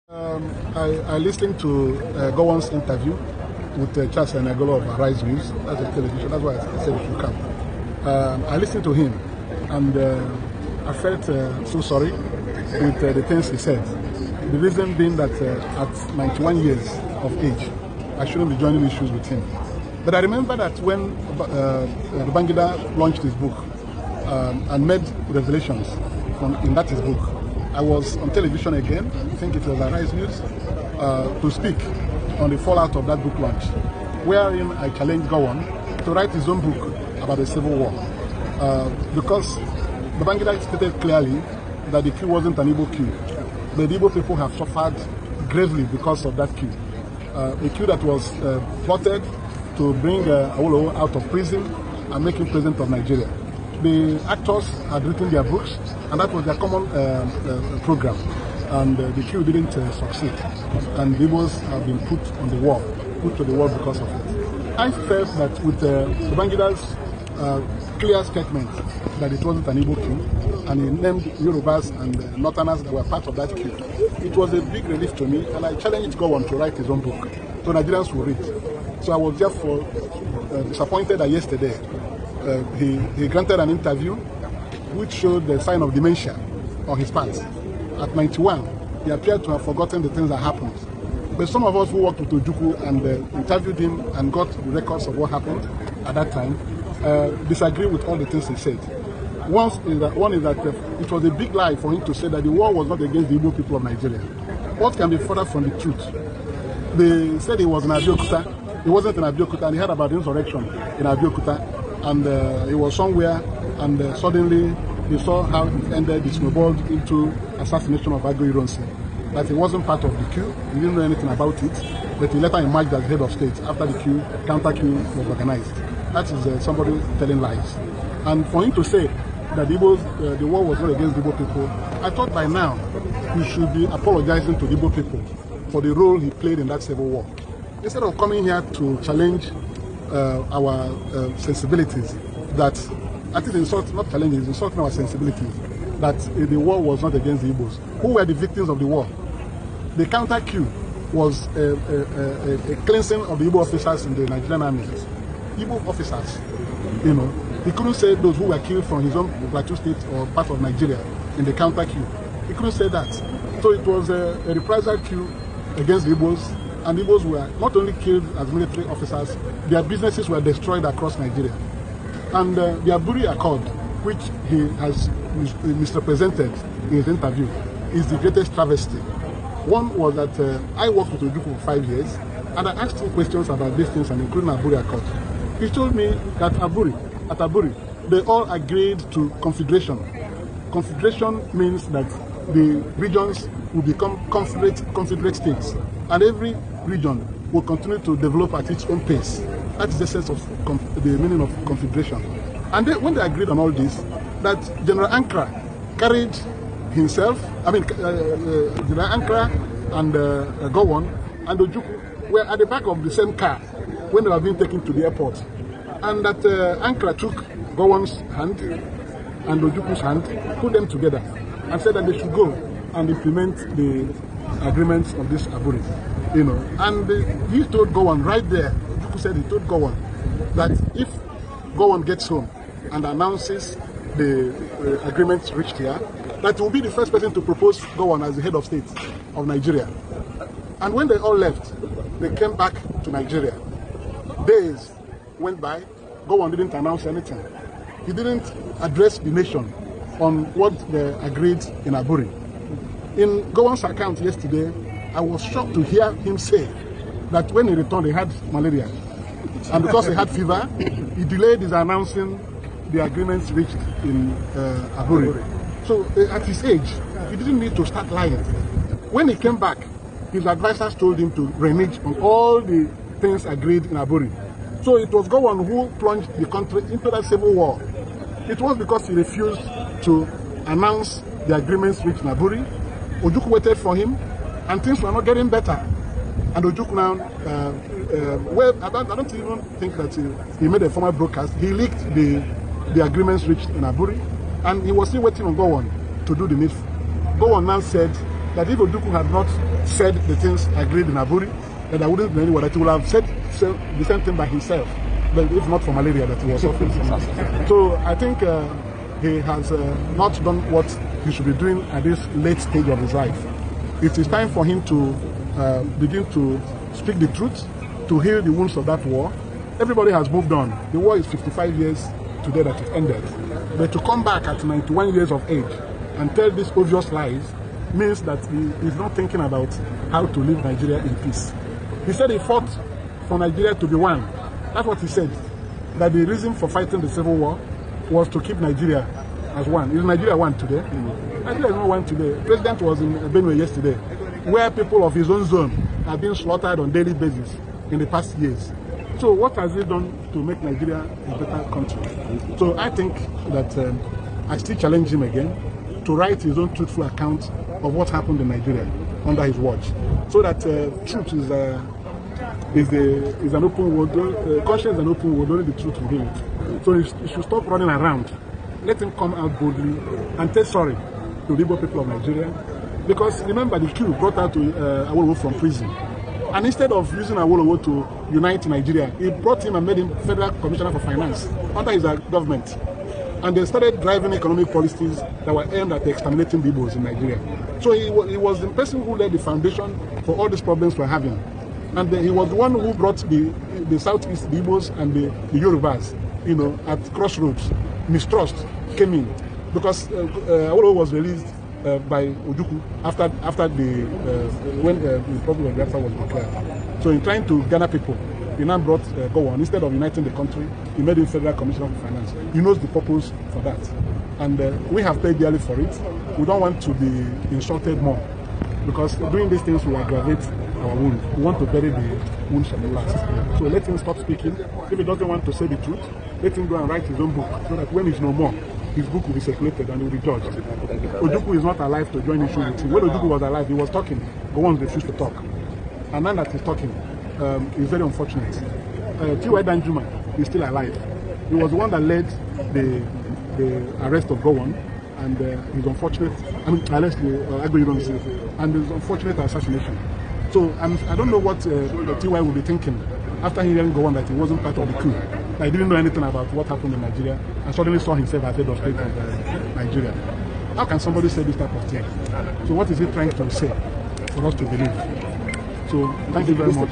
I listened to Gowon's interview with Charles Senegolo of Arise News. That's a television. That's why I said it should come. I listened to him, and I felt so sorry with the things he said. The reason being that at 91 years of age, I shouldn't be joining issues with him. But I remember that when Babangida launched his book and made revelations in that his book, I was on television again, I think it was Arise News, to speak on the fallout of that book launch, wherein I challenged Gowon to write his own book about the Civil War. Because Babangida stated clearly that the coup wasn't an Igbo coup. The Igbo people have suffered gravely because of that coup. A coup that was plotted to bring Awolowo out of prison and make him president of Nigeria. The actors had written their books, and that was their common program. And the coup didn't succeed. And the Igbos have been put to the wall because of it. I felt that with Babangida's clear statement that it wasn't an Igbo coup, and he named Yorubas and Northerners that were part of that coup, it was a big relief to me, and I challenged Gowon to write his own book, so Nigerians will read. So I was therefore disappointed that yesterday he granted an interview which showed the sign of dementia on his part. At 91, he appeared to have forgotten the things that happened. But some of us who worked with Ojukwu and interviewed him and got the records of what happened at that time disagree with all the things he said. One is that it was a big lie for him to say that the war was not against the Igbo people of Nigeria. What can be further from the truth? They said he was in Abeokuta. He wasn't in Abeokuta, and he heard about the insurrection in Abeokuta. And he was somewhere, and suddenly he saw how it ended. It snowballed into assassination of Aburi Accord. That he wasn't part of the coup, he didn't know anything about it, but he later emerged as head of state after the coup, counter-coup was organized. That is somebody telling lies. And for him to say that the war was not against the Igbo people, I thought by now he should be apologizing to the Igbo people for the role he played in that civil war. Instead of coming here to challenge our sensibilities, that I think not challenging, it's insulting our sensibilities, that the war was not against the Igbos. Who were the victims of the war? The counter-coup was a cleansing of the Igbo officers in the Nigerian army. Igbo officers, you know, he couldn't say those who were killed from his own Plateau state or part of Nigeria in the counter-coup. He couldn't say that. So it was a reprisal coup against the Igbos, and the Igbos were not only killed as military officers, their businesses were destroyed across Nigeria. And the Aburi Accord, which he has misrepresented in his interview, is the greatest travesty. One was that I worked with Ojukwu for 5 years, and I asked him questions about these things, and including Aburi Accord. He told me that at Aburi, they all agreed to confederation. Confederation means that the regions will become confederate states, and every region will continue to develop at its own pace. That is the sense of the meaning of confederation. And when they agreed on all this, that General Ankara carried himself, General Ankara and Gowon and Ojukwu were at the back of the same car when they were being taken to the airport. And that Ankara took Gowon's hand and Ojukwu's hand, put them together, and said that they should go and implement the agreements of this Aburi. You know, and he told Gowon right there, Ojukwu said he told Gowon that if Gowon gets home and announces the agreements reached here, that he will be the first person to propose Gowon as the head of state of Nigeria. And when they all left, they came back to Nigeria. Days went by, Gowon didn't announce anything. He didn't address the nation on what they agreed in Aburi. In Gowon's account yesterday, I was shocked to hear him say that when he returned, he had malaria. And because he had fever, he delayed his announcing the agreements reached in Aburi. So at his age, he didn't need to start lying. When he came back, his advisors told him to renege on all the things agreed in Aburi. So it was Gowon who plunged the country into that civil war. It was because he refused to announce the agreements reached in Aburi. Ojukwu waited for him, and things were not getting better. And Ojukwu now, I don't even think that he made a formal broadcast. He leaked the agreements reached in Aburi, and he was still waiting on Gowon to do the needful. Gowon now said that if Ojukwu had not said the things agreed in Aburi, that there wouldn't be anyone that he would have said the same thing by himself, but if not for malaria that he was suffering from. So I think he has not done what he should be doing at this late stage of his life. It is time for him to begin to speak the truth, to heal the wounds of that war. Everybody has moved on. The war is 55 years today that it ended. But to come back at 91 years of age and tell these obvious lies means that he is not thinking about how to leave Nigeria in peace. He said he fought for Nigeria to be one. That's what he said. That the reason for fighting the civil war was to keep Nigeria as one. Is Nigeria one today? Nigeria is not one today. The president was in Benue yesterday, where people of his own zone are being slaughtered on a daily basis in the past years. So what has he done to make Nigeria a better country? So I think that I still challenge him again to write his own truthful account of what happened in Nigeria under his watch, so that truth is an open word, conscience is an open word, only the truth will heal it. So he should stop running around. Let him come out boldly and say sorry to the Igbo people of Nigeria. Because remember, the coup brought out Awolowo from prison. And instead of using Awolowo to unite Nigeria, he brought him and made him Federal Commissioner for Finance under his government. And they started driving economic policies that were aimed at exterminating the Igbos in Nigeria. So he was the person who laid the foundation for all these problems we're having. And he was the one who brought the Southeast, the Igbos and the Yorubas, at crossroads. Mistrust came in because Awolowo was released by Ojukwu after when the problem of Biafra was declared. So in trying to gather people, he now brought Gowon. Instead of uniting the country, he made him Federal Commissioner for Finance. He knows the purpose for that. And we have paid dearly for it. We don't want to be insulted more, because doing these things will aggravate our wound. We want to bury the wounds of the past. So let him stop speaking. If he doesn't want to say the truth, let him go and write his own book, so that when he's no more, his book will be circulated and he will be judged. Ojukwu is not alive to join issue with him. When Ojukwu was alive, he was talking. Gowon refused to talk. And now that he's talking, it's very unfortunate. T.Y. Danjuma is still alive. He was the one that led the arrest of Gowon, and his unfortunate, and his unfortunate assassination. So I don't know what T.Y. will be thinking after hearing Gowon that he wasn't part of the coup. I didn't know anything about what happened in Nigeria, and suddenly saw himself as head of state of Nigeria. How can somebody say this type of thing? So what is he trying to say for us to believe? So thank you very much.